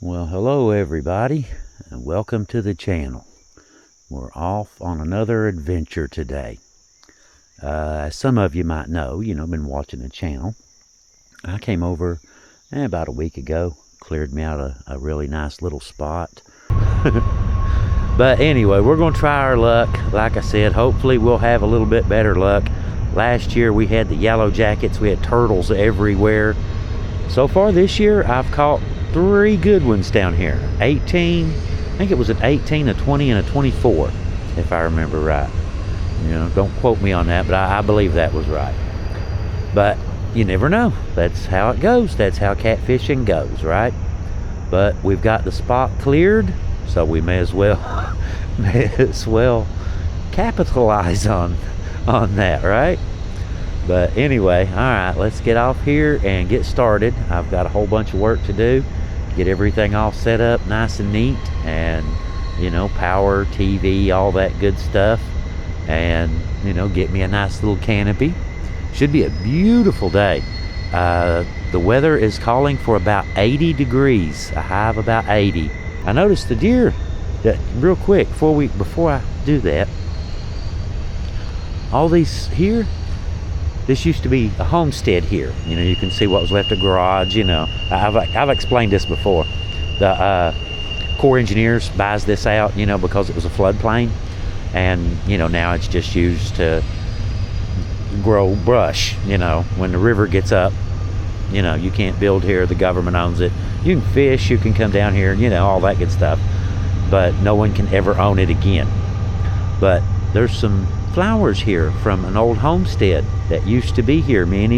Well, hello everybody, and welcome to the channel. We're off on another adventure today. As some of you might know, been watching the channel. I came over about a week ago, cleared me out a really nice little spot. But anyway, we're going to try our luck. Like I said, hopefully we'll have a little bit better luck. Last year we had the yellow jackets, we had turtles everywhere. So far this year, I've caught 3 good ones down here. 18, I think it was an 18, a 20, and a 24, if I remember right. Don't quote me on that, but I believe that was right. But you never know. That's how it goes. That's how catfishing goes, right? But we've got the spot cleared, so we may as well capitalize on that, right? But anyway, all right, let's get off here and get started. I've got a whole bunch of work to do. Get everything all set up nice and neat, and power, TV, all that good stuff, and get me a nice little canopy. Should be a beautiful day. The weather is calling for about 80 degrees, a high of about 80. I noticed the deer, real quick, before I do that, all these here, this used to be a homestead here. You can see what was left of garage. I've explained this before. The Corps Engineers buys this out, because it was a floodplain, and now it's just used to grow brush. When the river gets up, you can't build here. The government owns it. You can fish, you can come down here, all that good stuff, but no one can ever own it again. But there's some flowers here from an old homestead that used to be here many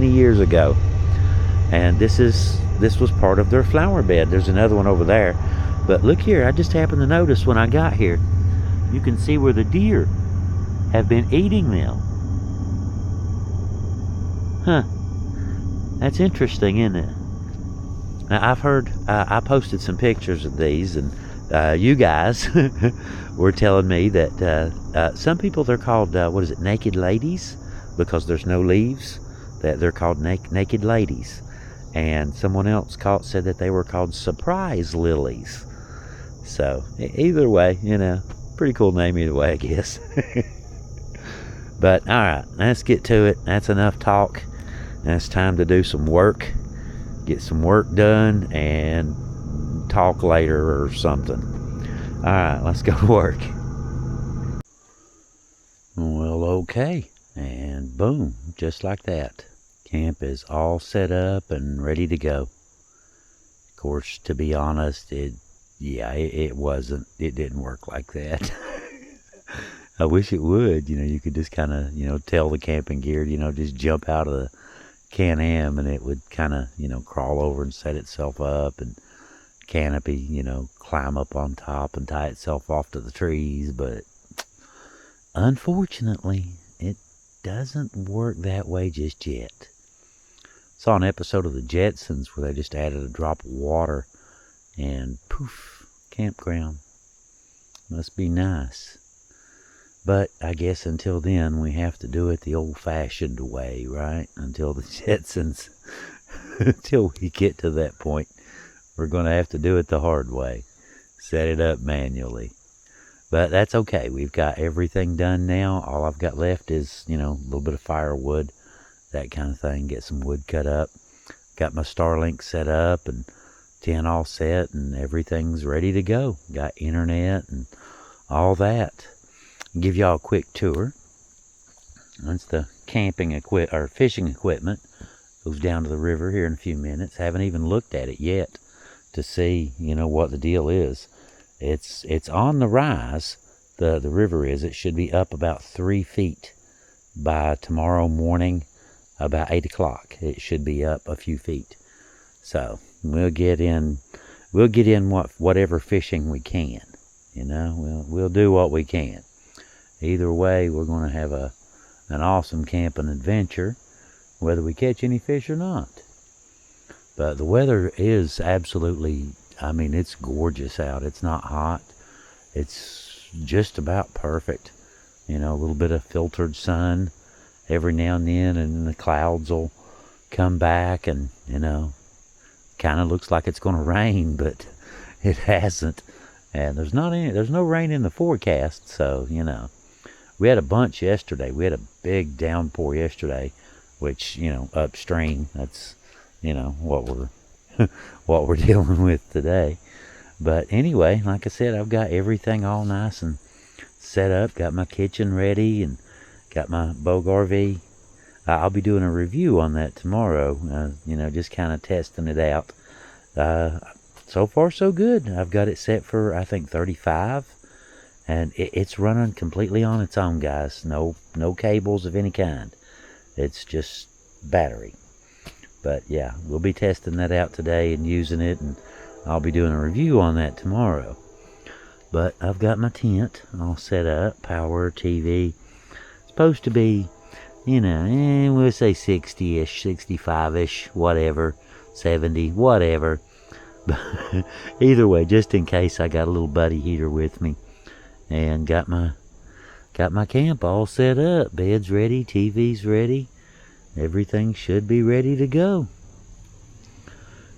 years ago, and this was part of their flower bed. There's another one over there, but look here, I just happened to notice when I got here, you can see where the deer have been eating them. That's interesting, isn't it? Now, I've heard, I posted some pictures of these, and you guys were telling me that some people, they're called, naked ladies, because there's no leaves, that they're called naked ladies. And someone else said that they were called surprise lilies. So either way, pretty cool name either way, I guess. But all right, let's get to it. That's enough talk. Now it's time to do some work, get some work done, and talk later or something. All right, let's go to work. Well, okay, and boom, just like that, camp is all set up and ready to go. Of course, to be honest, it didn't work like that. I wish it would. You could just kind of tell the camping gear, just jump out of the Can-Am, and it would kind of crawl over and set itself up, and canopy, climb up on top and tie itself off to the trees. But unfortunately, it doesn't work that way just yet. Saw an episode of the Jetsons where they just added a drop of water and poof, campground. Must be nice. But I guess until then, we have to do it the old-fashioned way, right? Until the Jetsons, until we get to that point, we're going to have to do it the hard way. Set it up manually. But that's okay. We've got everything done now. All I've got left is, a little bit of firewood, that kind of thing. Get some wood cut up. Got my Starlink set up and tent all set, and everything's ready to go. Got internet and all that. Give y'all a quick tour. That's the fishing equipment. Goes down to the river here in a few minutes. Haven't even looked at it yet to see, what the deal is. It's on the rise. The river is. It should be up about 3 feet by tomorrow morning, about 8 o'clock. It should be up a few feet. So we'll get in whatever fishing we can. We'll do what we can. Either way, we're going to have an awesome camping adventure, whether we catch any fish or not. But the weather is absolutely, it's gorgeous out. It's not hot. It's just about perfect. A little bit of filtered sun every now and then, and the clouds will come back, and Kind of looks like it's going to rain, but it hasn't. And there's no rain in the forecast, so, you know. We had a bunch yesterday. We had a big downpour yesterday, which, you know, upstream, that's, you know, what we're dealing with today. But anyway, like I said, I've got everything all nice and set up, got my kitchen ready, and got my Bogue RV. I'll be doing a review on that tomorrow, you know, just kind of testing it out. So far, so good. I've got it set for, I think, 35, and it's running completely on its own, guys. No cables of any kind. It's just battery. But yeah, we'll be testing that out today and using it, and I'll be doing a review on that tomorrow. But I've got my tent all set up, power, TV. It's supposed to be, you know, we'll say 60-ish, 65-ish, whatever, 70, whatever. But either way, just in case, I got a little buddy heater with me, and got my camp all set up. Bed's ready, TV's ready. Everything should be ready to go.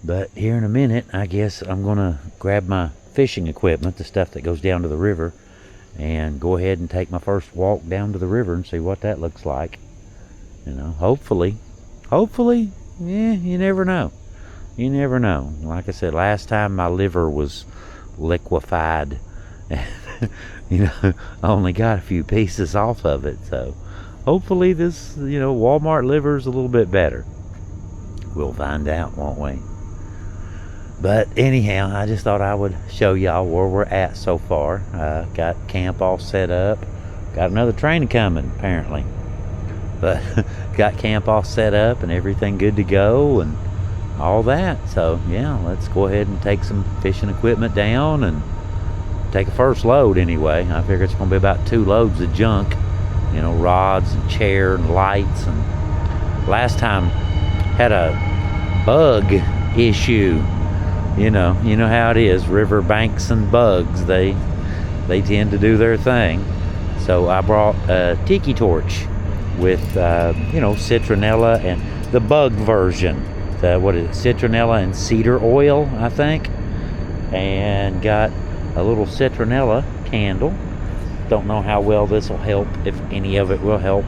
But here in a minute, I guess I'm going to grab my fishing equipment, the stuff that goes down to the river, and go ahead and take my first walk down to the river and see what that looks like. You know, hopefully, yeah, you never know. You never know. Like I said, last time my liver was liquefied, and, you know, I only got a few pieces off of it, so hopefully this, you know, Walmart liver's a little bit better. We'll find out, won't we? But anyhow, I just thought I would show y'all where we're at so far. Got camp all set up. Got another train coming, apparently. But got camp all set up and everything good to go and all that. So yeah, let's go ahead and take some fishing equipment down and take a first load anyway. I figure it's going to be about 2 loads of junk. You know, rods and chair and lights. And last time had a bug issue. You know how it is. River banks and bugs, they tend to do their thing. So I brought a tiki torch with you know, citronella and the bug version. What is it? Citronella and cedar oil, I think. And got a little citronella candle. Don't know how well this will help, if any of it will help.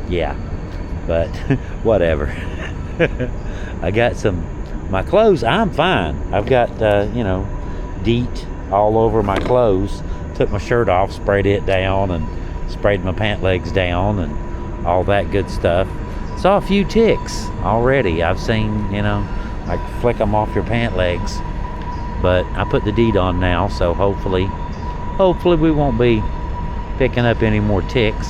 Yeah, but whatever. I got my clothes. I'm fine. I've got you know, DEET all over my clothes. Took my shirt off, sprayed it down, and sprayed my pant legs down, and all that good stuff. Saw a few ticks already. I've seen, you know, like flick them off your pant legs. But I put the DEET on now, so hopefully we won't be picking up any more ticks.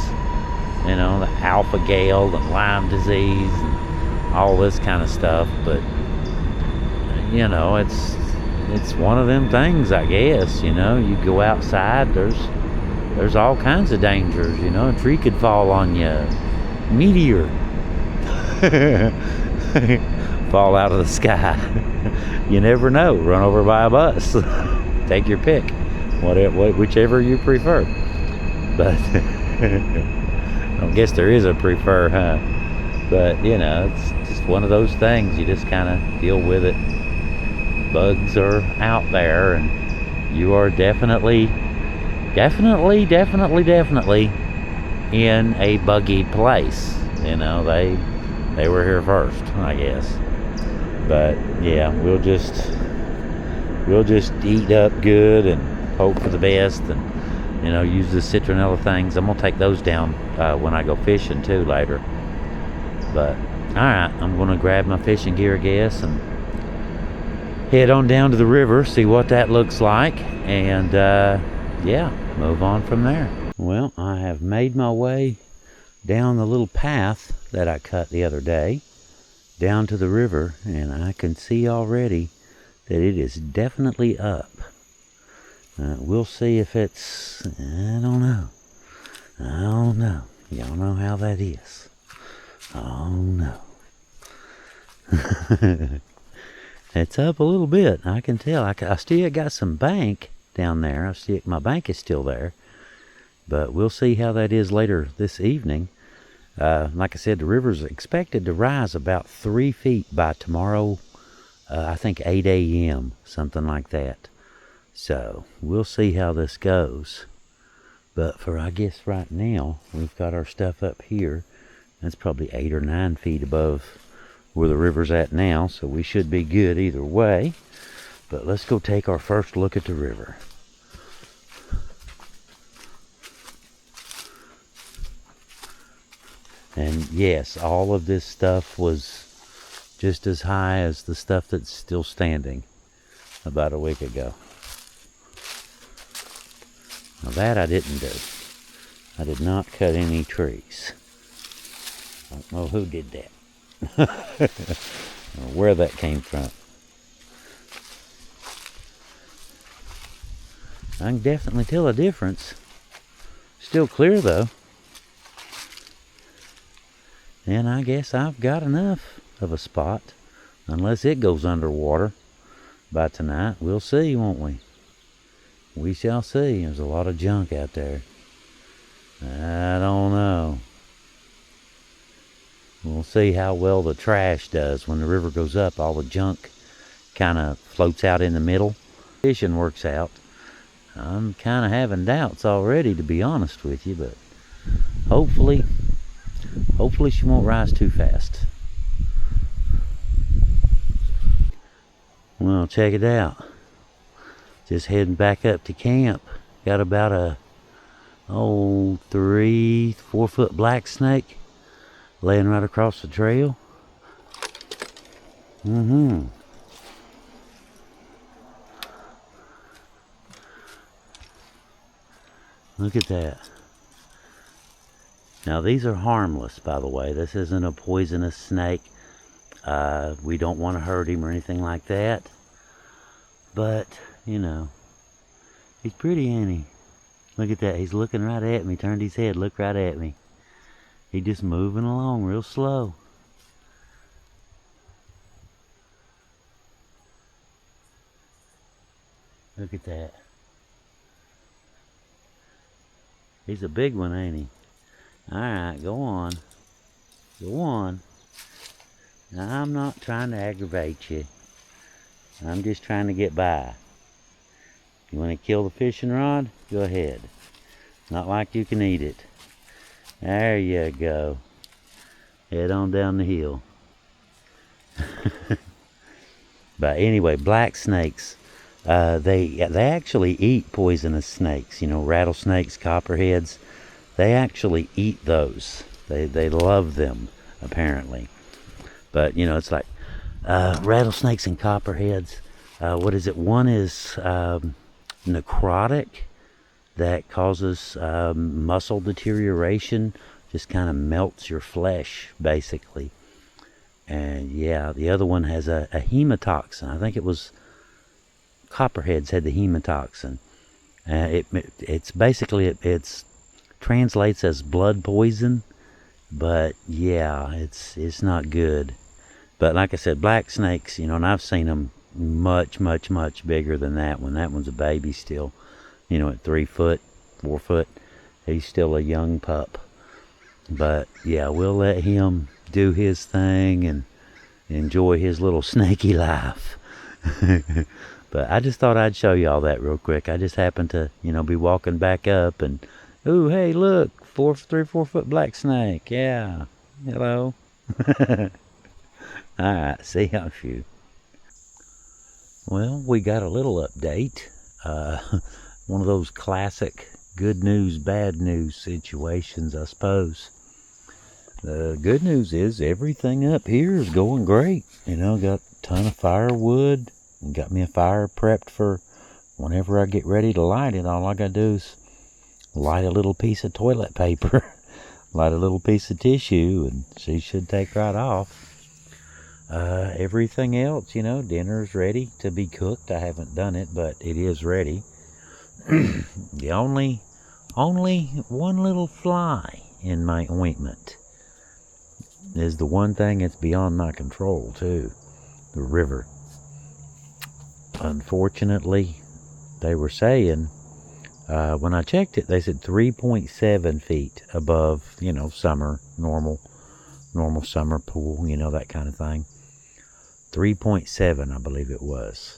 You know, the alpha gale and Lyme disease and all this kind of stuff. But you know, it's one of them things, I guess. You know, you go outside, there's all kinds of dangers. You know, a tree could fall on you, meteor fall out of the sky. You never know. Run over by a bus. Take your pick, whichever you prefer. But I guess there is a prefer, huh? But you know, it's just one of those things. You just kind of deal with it. Bugs are out there, and you are definitely in a buggy place. You know, they were here first, I guess. But yeah, we'll just eat up good and hope for the best, and you know, use the citronella things. I'm gonna take those down when I go fishing too later. But all right, I'm gonna grab my fishing gear, I guess, and head on down to the river, see what that looks like, and yeah, move on from there. Well, I have made my way down the little path that I cut the other day down to the river, and I can see already that it is definitely up. We'll see if it's, I don't know. Y'all know how that is. Oh no. It's up a little bit, I can tell. I still got some bank down there. My bank is still there. But we'll see how that is later this evening. Like I said, the river's expected to rise about 3 feet by tomorrow I think 8 a.m., something like that. So we'll see how this goes. But for, I guess right now, we've got our stuff up here. That's probably 8 or 9 feet above where the river's at now, so we should be good either way. But let's go take our first look at the river. And yes, all of this stuff was just as high as the stuff that's still standing about a week ago. Now that I didn't do. I did not cut any trees. I don't know who did that. Or where that came from. I can definitely tell a difference. Still clear though. And I guess I've got enough of a spot. Unless it goes underwater by tonight. We'll see, won't we? We shall see. There's a lot of junk out there. I don't know. We'll see how well the trash does. When the river goes up, all the junk kind of floats out in the middle. Fishing works out. I'm kind of having doubts already, to be honest with you, but hopefully she won't rise too fast. Well, check it out. Just heading back up to camp. Got about a 3-4 foot black snake laying right across the trail. Look at that. Now these are harmless, by the way. This isn't a poisonous snake. We don't want to hurt him or anything like that. But, you know, he's pretty, ain't he? Look at that. He's looking right at me. Turned his head, looked right at me. He's just moving along real slow. Look at that. He's a big one, ain't he? Alright, go on. Go on. Now, I'm not trying to aggravate you. I'm just trying to get by. You want to kill the fishing rod? Go ahead. Not like you can eat it. There you go. Head on down the hill. But anyway, black snakes, they actually eat poisonous snakes. You know, rattlesnakes, copperheads. They actually eat those. They love them, apparently. But, you know, it's like rattlesnakes and copperheads. What is it? One is necrotic, that causes muscle deterioration. Just kind of melts your flesh, basically. And yeah, the other one has a hemotoxin. I think it was copperheads had the hemotoxin. It's basically, it's translates as blood poison. But yeah, it's not good. But like I said, black snakes, you know, and I've seen them much, much, much bigger than that one. That one's a baby still, you know, at 3 foot, 4 foot. He's still a young pup. But yeah, we'll let him do his thing and enjoy his little snaky life. But I just thought I'd show you all that real quick. I just happened to, you know, be walking back up and, ooh, hey, look, 3 or 4 foot black snake. Yeah, hello. All right, see how a few. Well, we got a little update. One of those classic good news, bad news situations, I suppose. The good news is everything up here is going great. You know, got a ton of firewood. Got me a fire prepped for whenever I get ready to light it. All I gotta do is light a little piece of toilet paper, light a little piece of tissue, and she should take right off. Everything else, you know, dinner's ready to be cooked. I haven't done it, but it is ready. The only one little fly in my ointment is the one thing that's beyond my control, too. The river. Unfortunately, they were saying, when I checked it, they said 3.7 feet above, you know, normal summer pool, you know, that kind of thing. 3.7, I believe it was.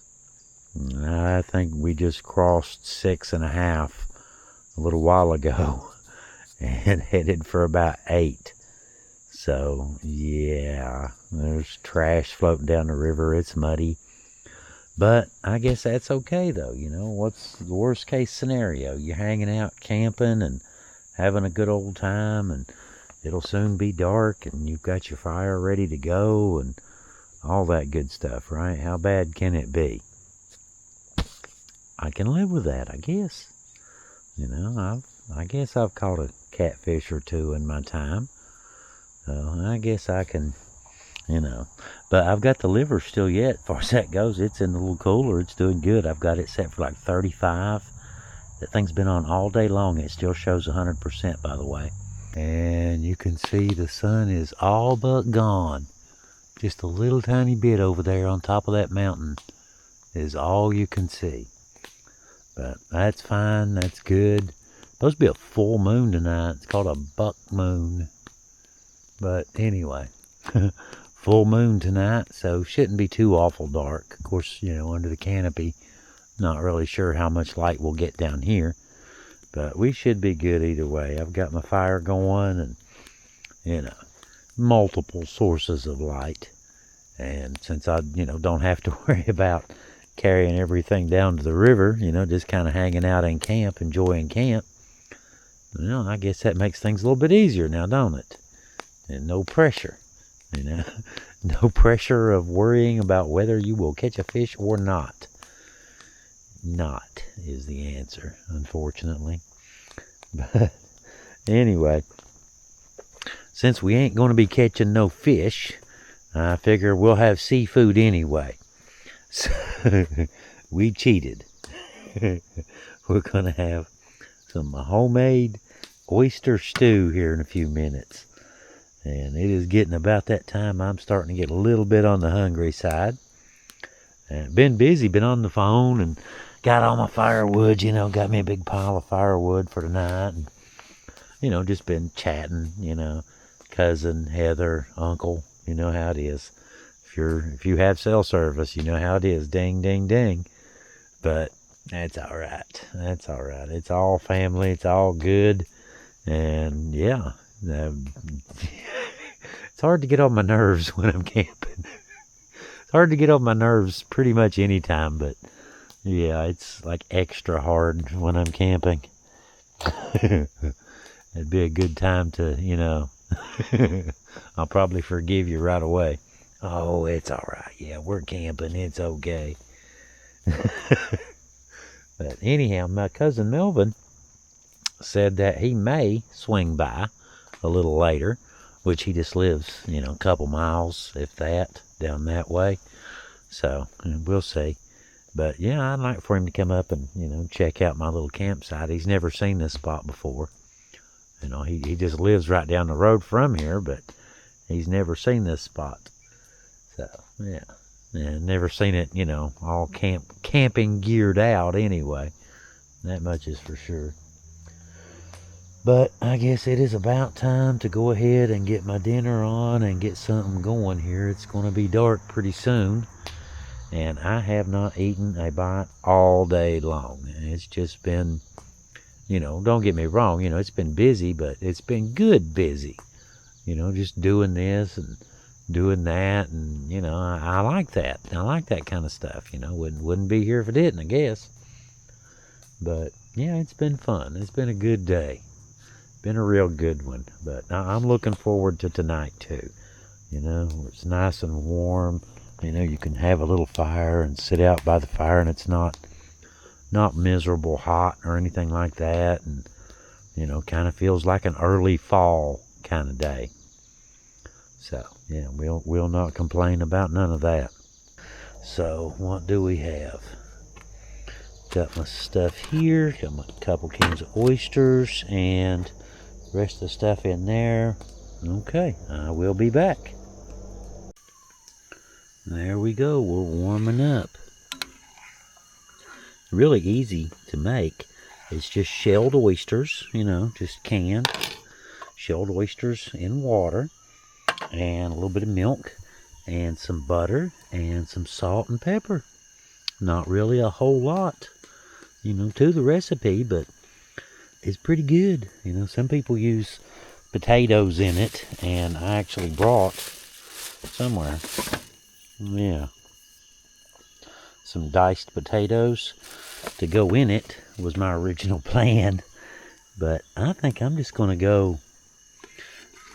I think we just crossed 6.5 a little while ago and headed for about 8. So, yeah, there's trash floating down the river. It's muddy. But I guess that's okay, though. You know, what's the worst case scenario? You're hanging out camping and having a good old time, and it'll soon be dark, and you've got your fire ready to go, and all that good stuff, right? How bad can it be? I can live with that, I guess. You know, I guess I've caught a catfish or two in my time. So I guess I can, you know. But I've got the liver still yet. As far as that goes, it's in the little cooler. It's doing good. I've got it set for like 35. That thing's been on all day long. It still shows 100%, by the way. And you can see the sun is all but gone. Just a little tiny bit over there on top of that mountain is all you can see. But that's fine. That's good. Supposed to be a full moon tonight. It's called a buck moon. But anyway, full moon tonight, so shouldn't be too awful dark. Of course, you know, under the canopy, not really sure how much light we'll get down here. But we should be good either way. I've got my fire going and, you know, multiple sources of light. And since I, you know, don't have to worry about carrying everything down to the river, you know, just kind of hanging out in camp, enjoying camp, you know, I guess that makes things a little bit easier now, don't it? And no pressure, you know, no pressure of worrying about whether you will catch a fish or not. Not is the answer, unfortunately. But anyway, since we ain't going to be catching no fish, I figure we'll have seafood anyway. So we cheated. We're going to have some homemade oyster stew here in a few minutes. And it is getting about that time I'm starting to get a little bit on the hungry side. And been busy, been on the phone and got all my firewood, you know, got me a big pile of firewood for tonight. And, you know, just been chatting, you know, cousin, Heather, uncle, you know how it is. If you have cell service, you know how it is. Ding, ding, ding. But that's all right. That's all right. It's all family. It's all good. And yeah, it's hard to get on my nerves when I'm camping. It's hard to get on my nerves pretty much any time, but yeah, it's like extra hard when I'm camping. It'd be a good time to, you know, I'll probably forgive you right away. Oh, it's all right. Yeah, we're camping. It's okay. But anyhow, my cousin Melvin said that he may swing by a little later, which he just lives, you know, a couple miles, if that, down that way. So we'll see. But yeah, I'd like for him to come up and, you know, check out my little campsite. He's never seen this spot before. You know, he just lives right down the road from here, but he's never seen this spot. So, yeah. And never seen it, you know, all camping geared out anyway. That much is for sure. But I guess it is about time to go ahead and get my dinner on and get something going here. It's going to be dark pretty soon. And I have not eaten a bite all day long. It's just been, you know, don't get me wrong, you know, it's been busy, but it's been good busy. You know, just doing this and doing that, and, you know, I like that. I like that kind of stuff, you know. Wouldn't be here if I didn't, I guess. But, yeah, it's been fun. It's been a good day. Been a real good one. But I'm looking forward to tonight, too. You know, it's nice and warm. You know, you can have a little fire and sit out by the fire, and it's not miserable hot or anything like that. And, you know, kind of feels like an early fall kind of day. So, yeah, we'll not complain about none of that. So, what do we have? Got my stuff here. Got my couple cans of oysters and the rest of the stuff in there. Okay, I will be back. There we go. We're warming up. Really easy to make. It's just shelled oysters, you know, just canned shelled oysters in water, and a little bit of milk and some butter and some salt and pepper. Not really a whole lot, to the recipe, but it's pretty good. Some people use potatoes in it, and I actually brought somewhere, yeah, some diced potatoes to go in it was my original plan, but I think I'm just gonna go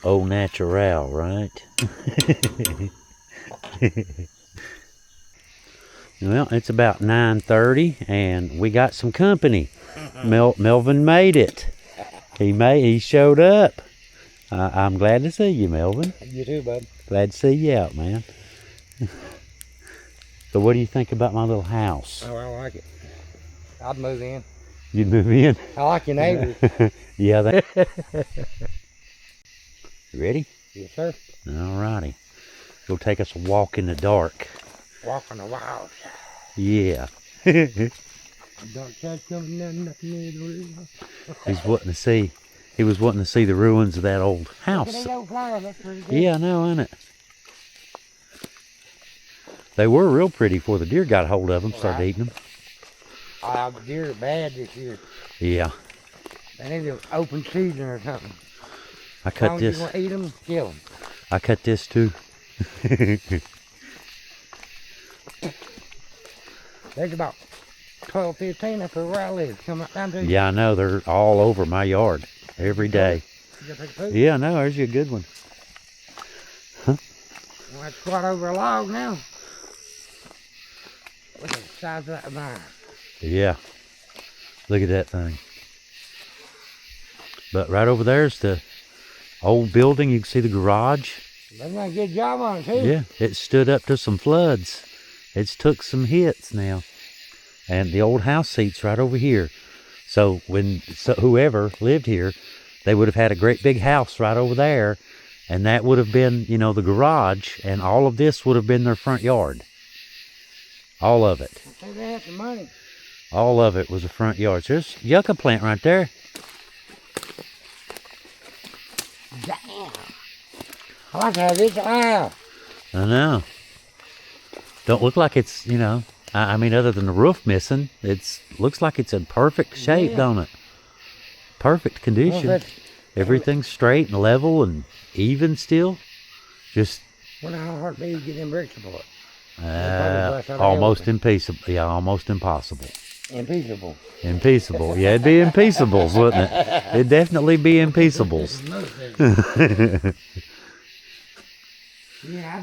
au natural, right? Well, it's about 9:30 and we got some company. Melvin made it. He showed up. I'm glad to see you, Melvin. You too, bud. Glad to see you out, man. So what do you think about my little house? Oh, I like it. I'd move in. You'd move in? I like your neighbors. Yeah. You ready? Yes, sir. All righty. Go take us a walk in the dark. Walk on the wild side. Yeah. Dark side coming down, nothing near the river. He was wanting to see the ruins of that old house. Look at those old flowers, that's pretty good. Yeah, I know, ain't it? They were real pretty before the deer got a hold of them, started eating them. The deer are bad this year. Yeah. They need an open season or something. I cut this. As long as you want to eat them, kill them. I cut this too. There's about 12, 15 up here where I live. Come right down to you. Yeah, I know. They're all over my yard every day. You gotta take a poop. Yeah, I know. There's you a good one. I'm gonna have to squat over a log now. Look at the size of that vine. Yeah. Look at that thing. But right over there's the old building. You can see the garage. They've done a good job on it too. Yeah, it stood up to some floods. It's took some hits now. And the old house seat's right over here. So whoever lived here, they would have had a great big house right over there. And that would have been, the garage. And all of this would have been their front yard. All of it. I think they had some money. All of it was a front yard. So there's yucca plant right there. Damn. I like to have this house. I know. Don't look like it's, I mean, other than the roof missing, looks like it's in perfect shape, don't it? Perfect condition. Well, Everything's straight and level and even still. Just wonder how hard it be to get them bricks apart. almost impeachable. Yeah, almost impossible. Impeachable. Impeachable. Yeah, it'd be impeachables, wouldn't it? It'd definitely be impeachables. Yeah.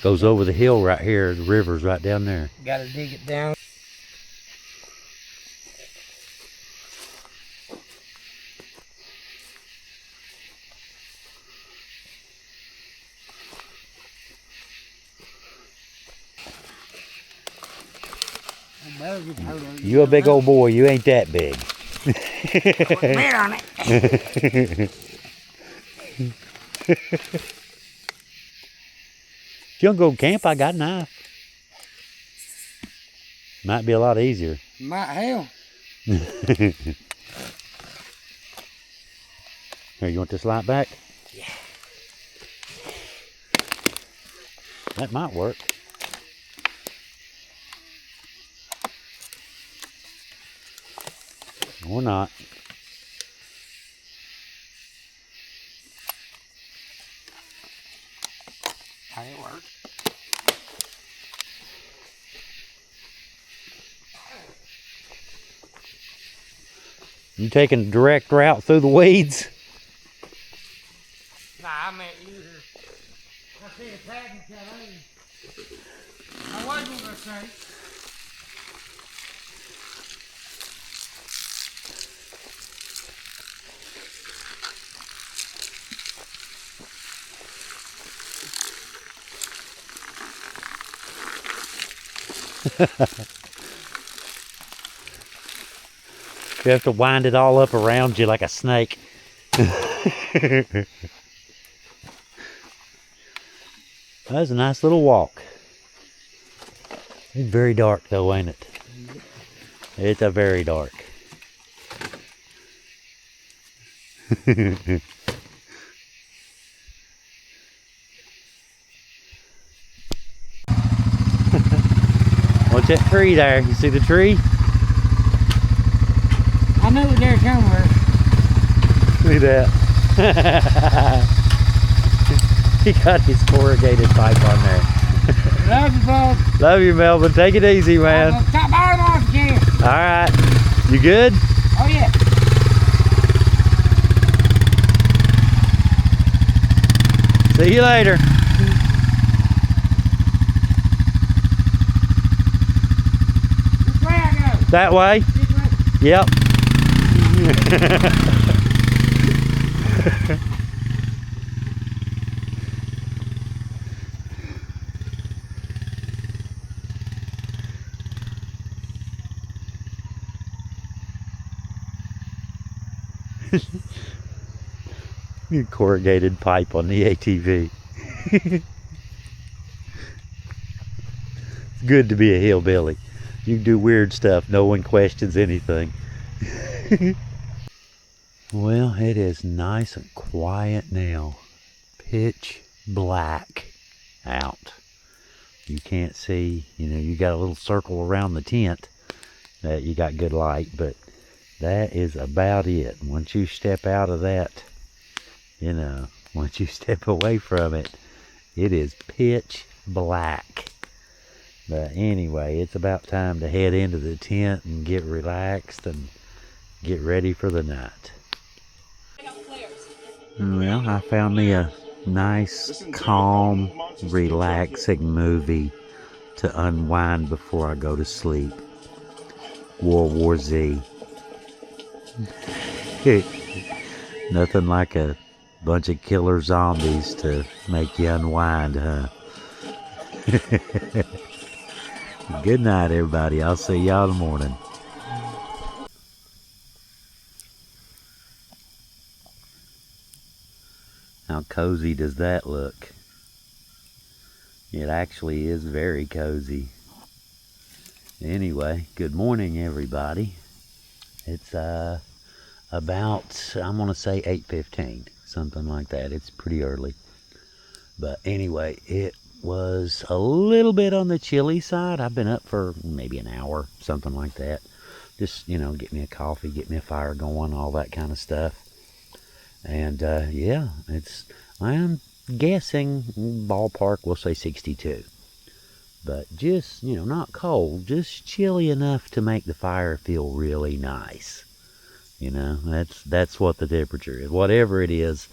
Goes over the hill right here. The river's right down there. Gotta dig it down. You a big old boy. You ain't that big. Put meat on it. If you want to go camp, I got a knife. Might be a lot easier. Might hell. Here, you want this light back? Yeah. That might work. Or not. How it work? You taking a direct route through the weeds? Nah, I meant you. I see a pattern coming. I wasn't gonna say. You have to wind it all up around you like a snake. That's a nice little walk. It's very dark though, ain't it? It's a very dark. What's that tree there? You see the tree? I knew it was there somewhere. Look at that. He got his corrugated pipe on there. Love you, bud. Love you, Melvin. Take it easy, man. Stop all them off again. All right. You good? Oh, yeah. See you later. Which way I go? That way? This way? Yep. Corrugated pipe on the ATV. It's good to be a hillbilly. You can do weird stuff. No one questions anything. Well, it is nice and quiet now. Pitch black out. You can't see, you got a little circle around the tent that you got good light, but that is about it. Once you step out of that, once you step away from it, it is pitch black. But anyway, it's about time to head into the tent and get relaxed and get ready for the night. Well, I found me a nice, calm, relaxing movie to unwind before I go to sleep. World War Z. Nothing like a bunch of killer zombies to make you unwind, huh? Good night, everybody. I'll see y'all in the morning. How cozy does that look? It actually is very cozy. Anyway, good morning, everybody. It's about, I'm gonna say 8:15, something like that. It's pretty early. But anyway, it was a little bit on the chilly side. I've been up for maybe an hour, something like that. Just, get me a coffee, get me a fire going, all that kind of stuff. And yeah, I'm guessing ballpark, we'll say 62. But just, not cold, just chilly enough to make the fire feel really nice. That's what the temperature is. Whatever it is,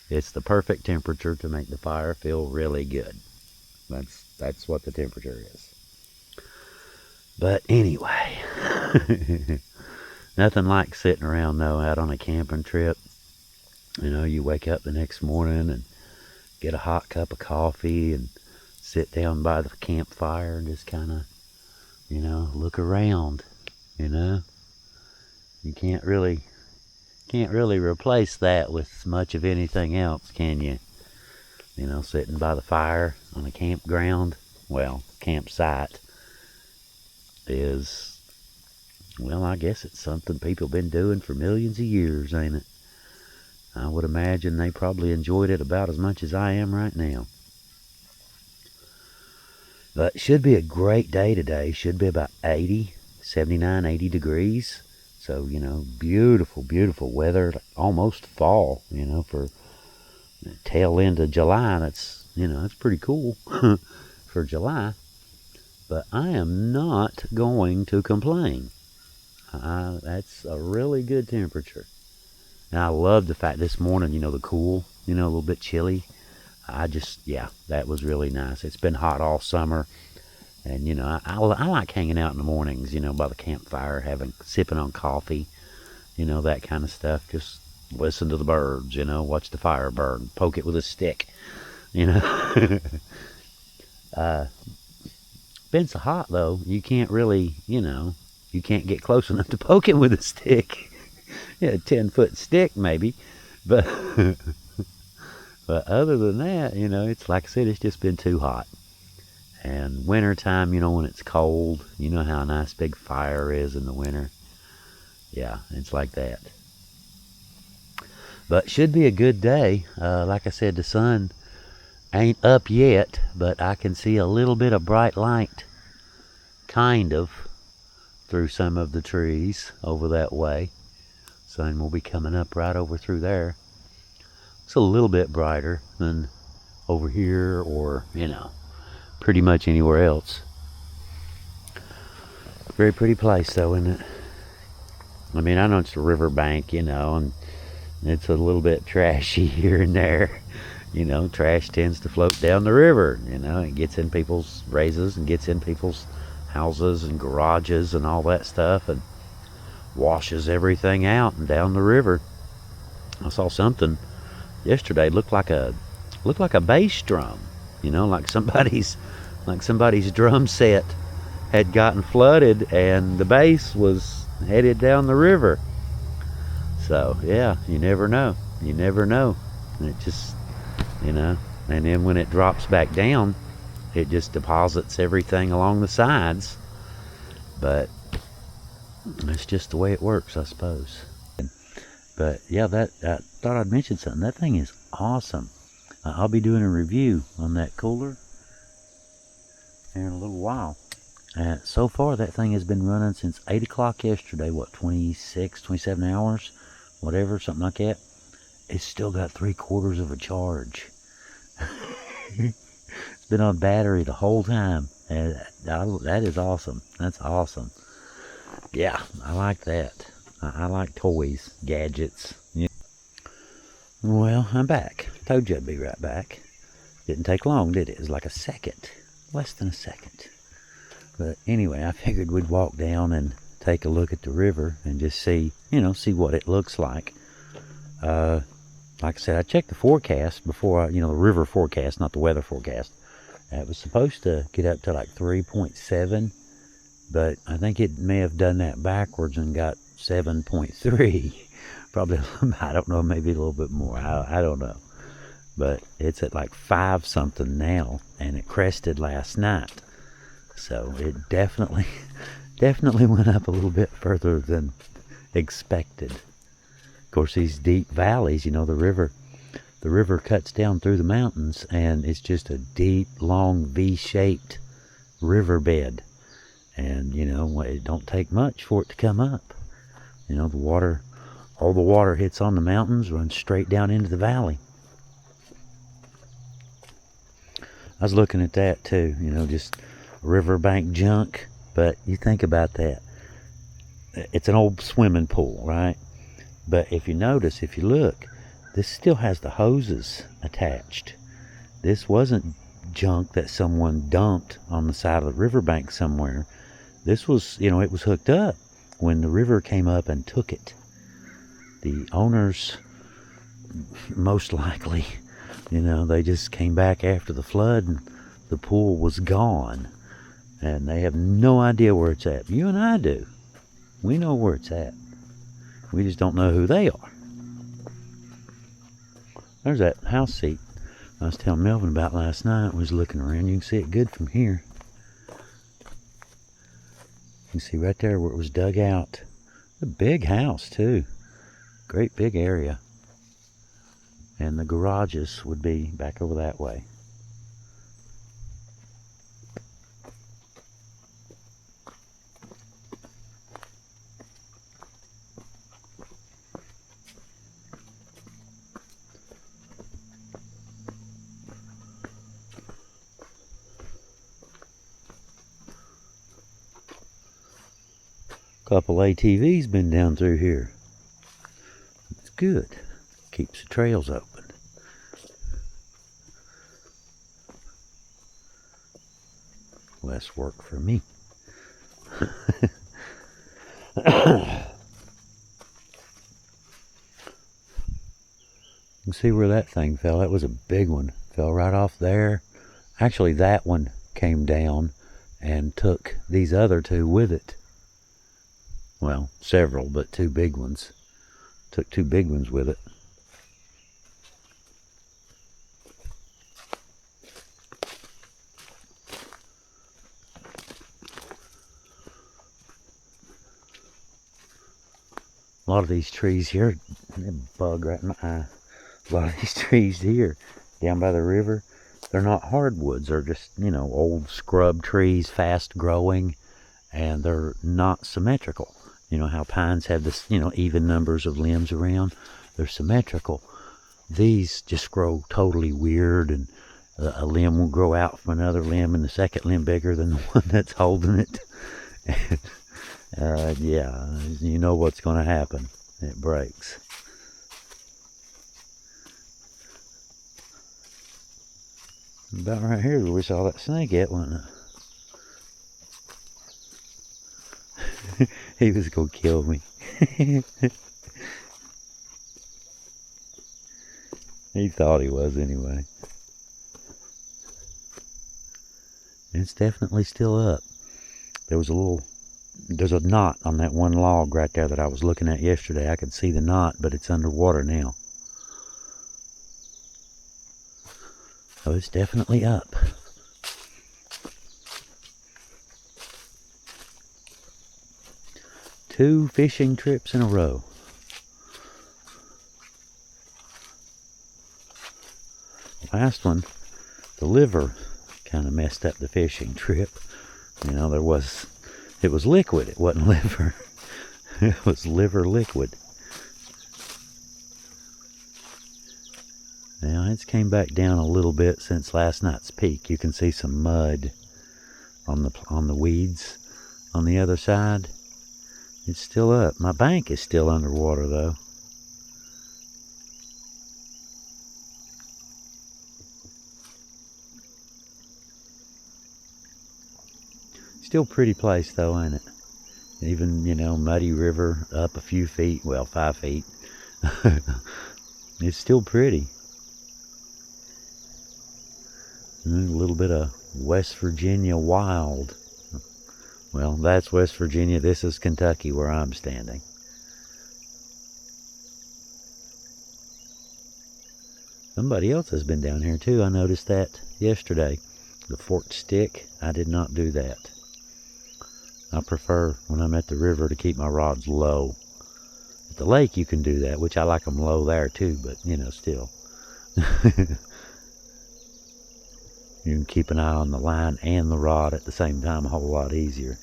it's the perfect temperature to make the fire feel really good. That's what the temperature is. But anyway, nothing like sitting around though out on a camping trip. You wake up the next morning and get a hot cup of coffee and sit down by the campfire and just kind of, look around. You can't really replace that with much of anything else, can you? Sitting by the fire on a campground, campsite is, I guess it's something people been doing for millions of years, ain't it? I would imagine they probably enjoyed it about as much as I am right now. But it should be a great day today. Should be about 79, 80 degrees. So, beautiful, beautiful weather. Almost fall, for the tail end of July. That's pretty cool for July. But I am not going to complain. That's a really good temperature. And I love the fact this morning, the cool, a little bit chilly. That was really nice. It's been hot all summer. And, I like hanging out in the mornings, by the campfire, sipping on coffee, that kind of stuff. Just listen to the birds, watch the fire burn, poke it with a stick, Been so hot, though, you can't really, you can't get close enough to poke it with a stick. Yeah, a 10-foot stick maybe, but but other than that, it's like I said, it's just been too hot. And wintertime, when it's cold, how a nice big fire is in the winter. Yeah, it's like that. But should be a good day. Like I said, the sun ain't up yet, but I can see a little bit of bright light kind of through some of the trees over that way. Sun will be coming up right over through there. It's a little bit brighter than over here or, pretty much anywhere else. Very pretty place though, isn't it? I mean, I know it's a riverbank, and it's a little bit trashy here and there. Trash tends to float down the river. It gets in people's raises and gets in people's houses and garages and all that stuff and washes everything out and down the river. I saw something yesterday looked like a bass drum, like somebody's drum set had gotten flooded and the bass was headed down the river. So yeah, you never know. And it just, and then when it drops back down, it just deposits everything along the sides. But that's just the way it works, I suppose. But yeah, I thought I'd mention something. That thing is awesome. I'll be doing a review on that cooler here in a little while. So far, that thing has been running since 8 o'clock yesterday. What, 26, 27 hours? Whatever, something like that. It's still got 3/4 of a charge. It's been on battery the whole time. And that is awesome. That's awesome. Yeah, I like that. I like toys, gadgets. Yeah. Well, I'm back. Told you I'd be right back. Didn't take long, did it? It was like a second. Less than a second. But anyway, I figured we'd walk down and take a look at the river and just see what it looks like. Like I said, I checked the forecast before, the river forecast, not the weather forecast. It was supposed to get up to like 3.7, but I think it may have done that backwards and got 7.3. Probably, I don't know, maybe a little bit more. I don't know. But it's at like 5 something now, and it crested last night. So it definitely went up a little bit further than expected. Of course, these deep valleys, the river cuts down through the mountains, and it's just a deep, long V-shaped riverbed. And, it don't take much for it to come up. All the water hits on the mountains, runs straight down into the valley. I was looking at that too, just riverbank junk. But you think about that. It's an old swimming pool, right? But if you look, this still has the hoses attached. This wasn't junk that someone dumped on the side of the riverbank somewhere. This was, it was hooked up when the river came up and took it. The owners, most likely, they just came back after the flood and the pool was gone. And they have no idea where it's at. You and I do. We know where it's at. We just don't know who they are. There's that house seat I was telling Melvin about last night. I was looking around. You can see it good from here. You can see right there where it was dug out. A big house too. Great big area. And the garages would be back over that way. Couple ATVs been down through here. It's good. Keeps the trails open. Less work for me. You can see where that thing fell. That was a big one. Fell right off there. Actually, that one came down and took these other two with it. Well, several, but 2 big ones. Took 2 big ones with it. A lot of these trees here, bug right in my eye. A lot of these trees here, down by the river, they're not hardwoods. They're just, old scrub trees, fast growing. and they're not symmetrical. You know how pines have this, even numbers of limbs around? They're symmetrical. These just grow totally weird, and a limb will grow out from another limb, and the second limb bigger than the one that's holding it. And, yeah, you know what's going to happen. It breaks. About right here where we saw that snake at, wasn't it? He was going to kill me. He thought he was anyway. It's definitely still up. There's a knot on that one log right there that I was looking at yesterday. I could see the knot, but it's underwater now. So it's definitely up. Two fishing trips in a row. Last one, the liver kind of messed up the fishing trip. It was liquid. It wasn't liver. It was liver liquid. Now it's came back down a little bit since last night's peak. You can see some mud on the weeds on the other side. It's still up. My bank is still underwater though. Still pretty place though, ain't it? Even, muddy river up a few feet, well, 5 feet. It's still pretty. And a little bit of West Virginia wild. Well, that's West Virginia. This is Kentucky where I'm standing. Somebody else has been down here too. I noticed that yesterday. The forked stick, I did not do that. I prefer, when I'm at the river, to keep my rods low. At the lake, you can do that, which I like them low there too, but, still. You can keep an eye on the line and the rod at the same time a whole lot easier.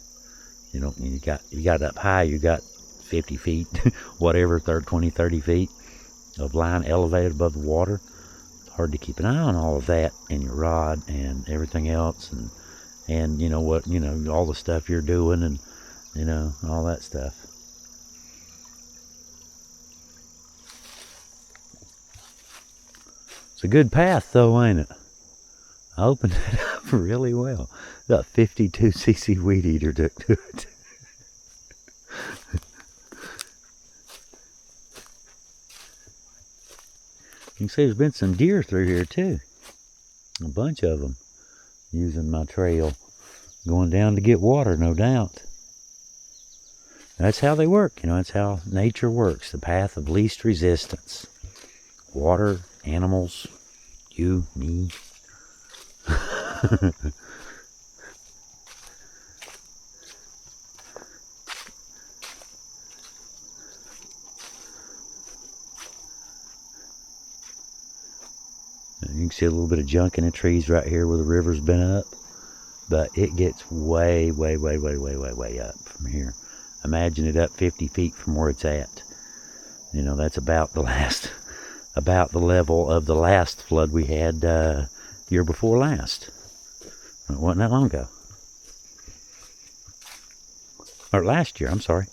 You got it up high, you got 50 feet, whatever, 20, 30 feet of line elevated above the water. It's hard to keep an eye on all of that and your rod and everything else, and all the stuff you're doing, and all that stuff. It's a good path though, ain't it? I opened it up really well. Got 52cc weed eater took to it. You can see there's been some deer through here too. A bunch of them using my trail. Going down to get water, no doubt. That's how they work, that's how nature works. The path of least resistance. Water, animals, you, me. You can see a little bit of junk in the trees right here where the river's been up, but it gets way, way, way, way, way, way, way up from here. Imagine it up 50 feet from where it's at. That's about the level of the last flood we had year before last. It wasn't that long ago. Or last year, I'm sorry.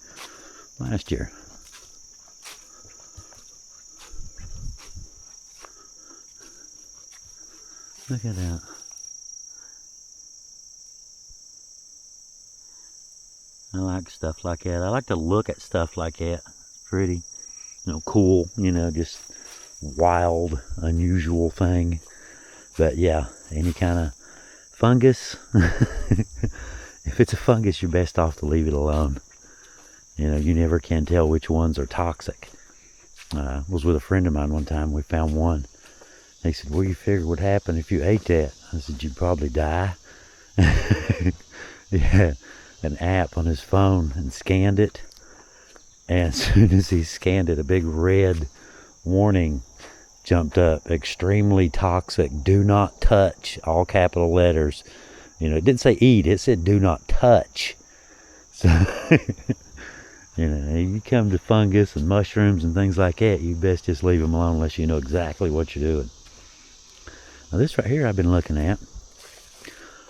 Last year. Look at that. I like stuff like that. I like to look at stuff like that. It's pretty, cool, just wild, unusual thing. But yeah, any kind of fungus, if it's a fungus, you're best off to leave it alone. You never can tell which ones are toxic. I was with a friend of mine one time. We found one. He said, "What do you figure would happen if you ate that?" I said, "You'd probably die." Yeah, an app on his phone and scanned it. And as soon as he scanned it, a big red warning jumped up. Extremely toxic. Do not touch. All capital letters. It didn't say eat. It said do not touch. So, you come to fungus and mushrooms and things like that, you best just leave them alone unless you know exactly what you're doing. Now this right here I've been looking at.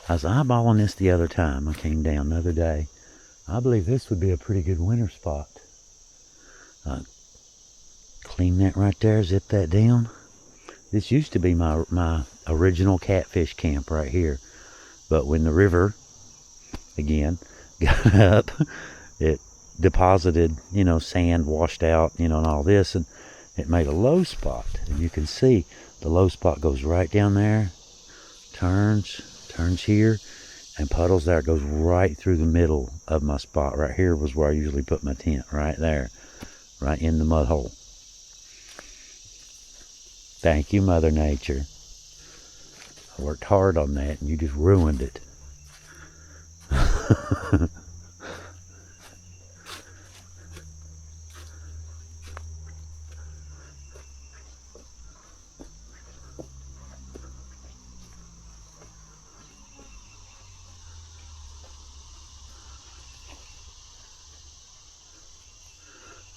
I was eyeballing this the other time. I came down the other day. I believe this would be a pretty good winter spot. Clean that right there, zip that down. This used to be my original catfish camp right here. But when the river, again, got up, it deposited, sand washed out, and all this, and it made a low spot. And you can see the low spot goes right down there, turns here, and puddles there. It goes right through the middle of my spot. Right here was where I usually put my tent, right there, right in the mud hole. Thank you, Mother Nature. I worked hard on that, and you just ruined it.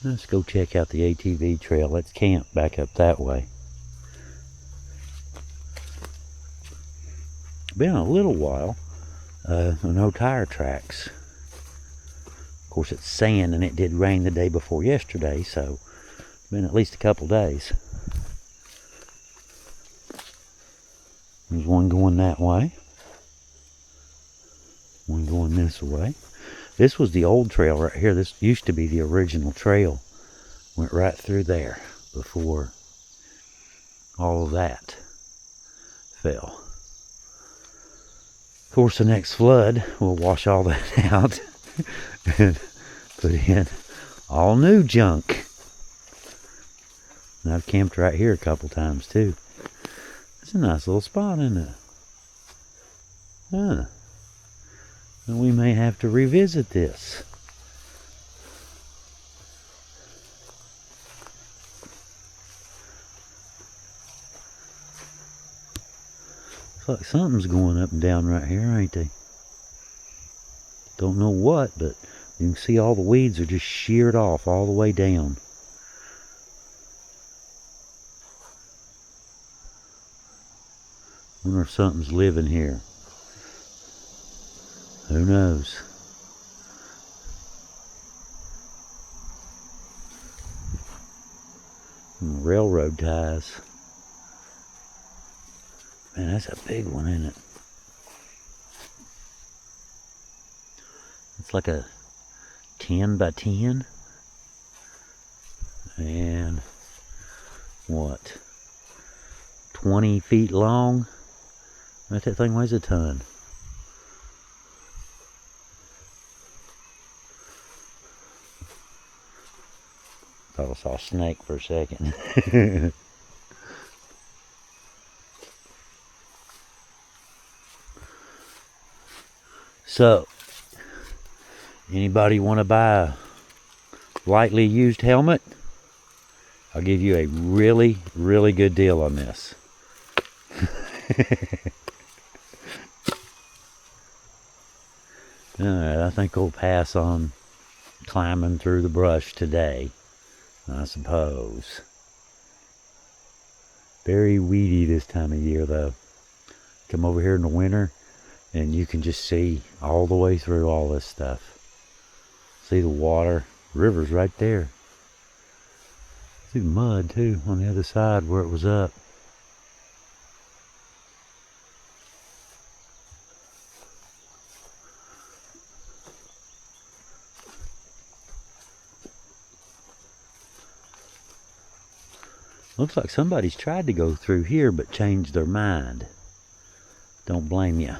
Let's go check out the ATV trail. Let's camp back up that way. Been a little while. No tire tracks. Of course, it's sand, and it did rain the day before yesterday, so it's been at least a couple days. There's one going that way. One going this way. This was the old trail right here. This used to be the original trail. Went right through there before all of that fell. Of course, the next flood will wash all that out and put in all new junk. And I've camped right here a couple times too. It's a nice little spot, isn't it? Huh. And we may have to revisit this. Looks like something's going up and down right here, ain't they? Don't know what, but you can see all the weeds are just sheared off all the way down. Wonder if something's living here. Who knows? Railroad ties. Man, that's a big one, isn't it? It's like a 10 by 10. And what? 20 feet long? I bet that thing weighs a ton. Thought I saw a snake for a second. So, anybody want to buy a lightly used helmet? I'll give you a really, really good deal on this. Alright, I think we'll pass on climbing through the brush today, I suppose. Very weedy this time of year, though. Come over here in the winter, and you can just see all the way through all this stuff. See the water. The river's right there. See the mud, too, on the other side where it was up. Looks like somebody's tried to go through here but changed their mind. Don't blame you.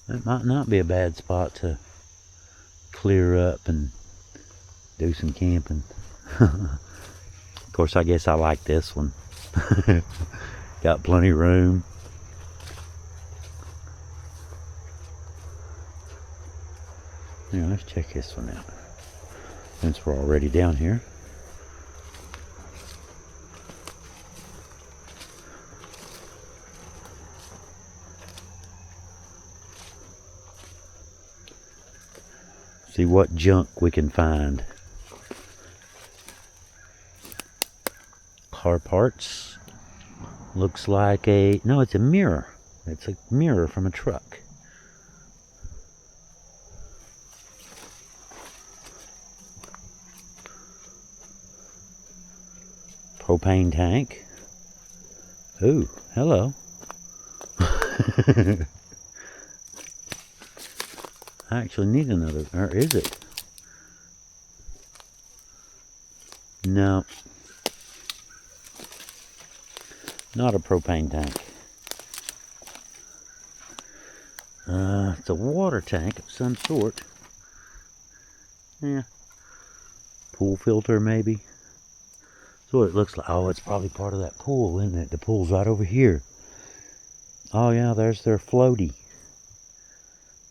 That might not be a bad spot to clear up and do some camping. Of course, I guess I like this one. Got plenty of room. Here, let's check this one out. Since we're already down here. See what junk we can find. Car parts. Looks like no, it's a mirror. It's a mirror from a truck. Propane tank. Ooh, hello. I actually need another, or is it? No. Not a propane tank. It's a water tank of some sort. Yeah. Pool filter, maybe. That's what it looks like. Oh, it's probably part of that pool, isn't it? The pool's right over here. Oh, yeah, there's their floaty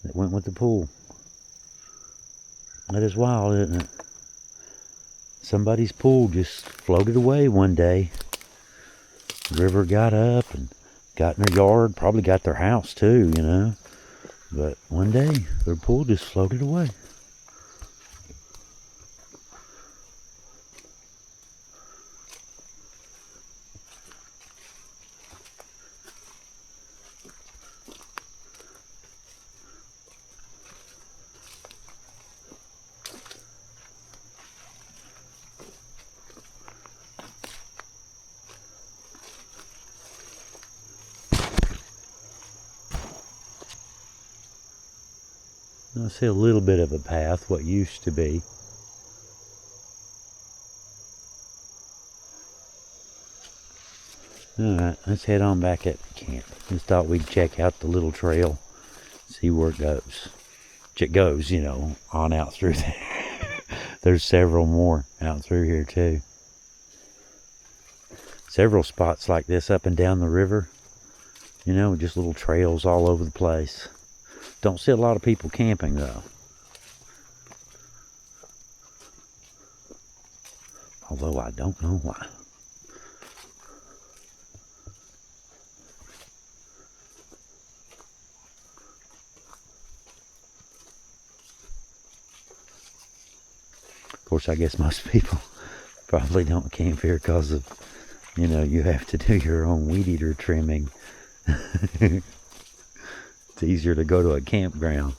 that went with the pool. That is wild, isn't it? Somebody's pool just floated away one day. The river got up and got in their yard, probably got their house too, you know. But one day, their pool just floated away. I see a little bit of a path, what used to be. Alright, let's head on back up to camp. Just thought we'd check out the little trail, see where it goes. It goes, you know, on out through there. There's several more out through here too. Several spots like this up and down the river. You know, just little trails all over the place. Don't see a lot of people camping though. Although I don't know why. Of course, I guess most people probably don't camp here because of, you know, you have to do your own weed eater trimming. It's easier to go to a campground.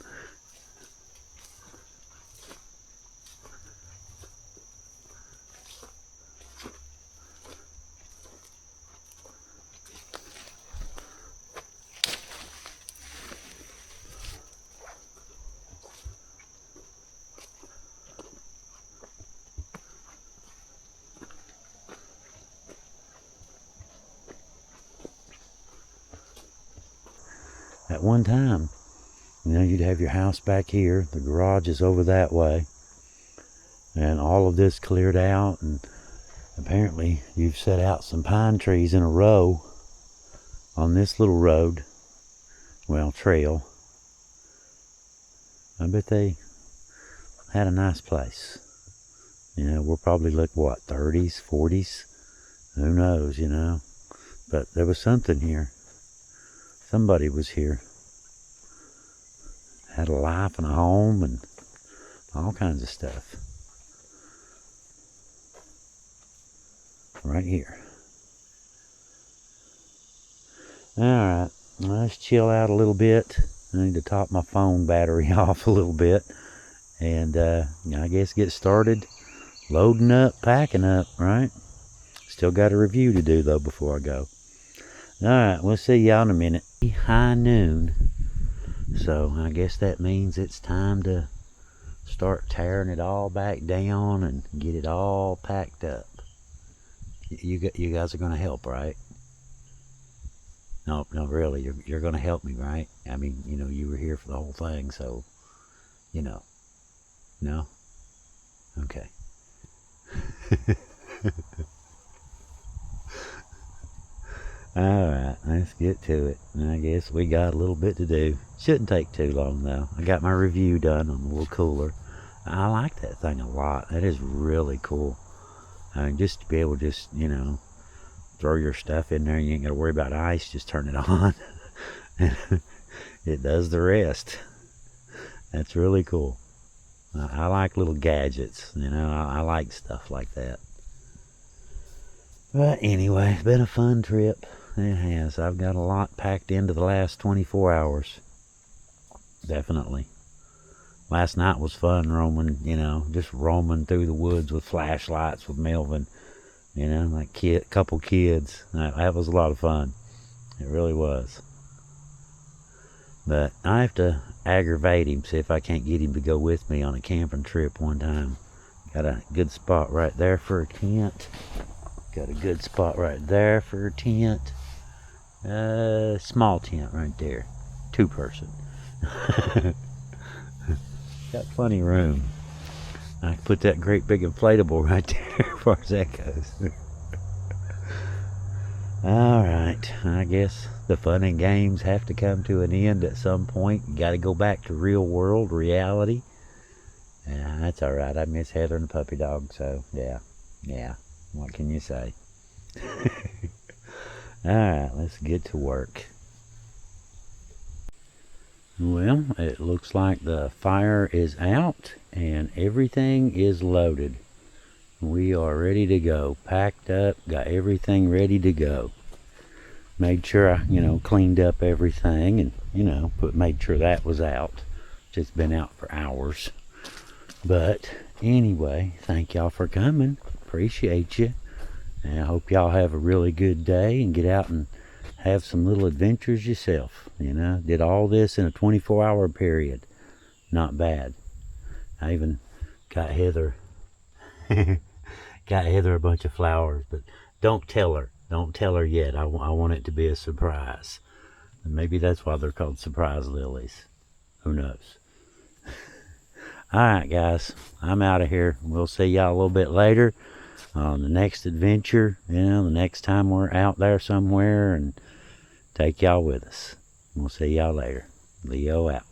At one time, you know, you'd have your house back here, the garage is over that way, and all of this cleared out, and apparently you've set out some pine trees in a row on this little road, well, trail. I bet they had a nice place. You know, we're probably like, what, 30s, 40s? Who knows, you know? But there was something here. Somebody was here. Had a life and a home and all kinds of stuff. Right here. Alright, let's chill out a little bit. I need to top my phone battery off a little bit. And I guess get started loading up, packing up, right? Still got a review to do though before I go. Alright, we'll see y'all in a minute. High noon. So I guess that means it's time to start tearing it all back down and get it all packed up. You guys are going to help, right? No, really, you're going to help me, right? I mean, you know, you were here for the whole thing, so, you know. No? Okay. Alright, let's get to it. I guess we got a little bit to do. Shouldn't take too long though. I got my review done on the little cooler. I like that thing a lot. That is really cool. I mean, just to be able to just, throw your stuff in there and you ain't got to worry about ice. Just turn it on. And it does the rest. That's really cool. I like little gadgets. I like stuff like that. But anyway, it's been a fun trip. It has. I've got a lot packed into the last 24 hours. Definitely. Last night was fun roaming, just roaming through the woods with flashlights with Melvin. Like couple kids. That was a lot of fun. It really was. But I have to aggravate him, see if I can't get him to go with me on a camping trip one time. Got a good spot right there for a tent. Got a good spot right there for a tent. Small tent right there. 2-person. Got plenty of room. I can put that great big inflatable right there as far as that goes. Alright, I guess the fun and games have to come to an end at some point. You gotta go back to real world reality. Yeah, that's alright. I miss Heather and the puppy dog, so yeah. What can you say? Alright, let's get to work. Well, it looks like the fire is out and everything is loaded. We are ready to go. Packed up, got everything ready to go. Made sure I, cleaned up everything and, made sure that was out. Just been out for hours. But anyway, thank y'all for coming. Appreciate you. And I hope y'all have a really good day and get out and have some little adventures yourself. Did all this in a 24-hour period. Not bad. I even got Heather a bunch of flowers, but don't tell her. Don't tell her yet. I want it to be a surprise. And maybe that's why they're called surprise lilies. Who knows? Alright guys, I'm out of here. We'll see y'all a little bit later on the next adventure, the next time we're out there somewhere, and take y'all with us. We'll see y'all later. Leo out.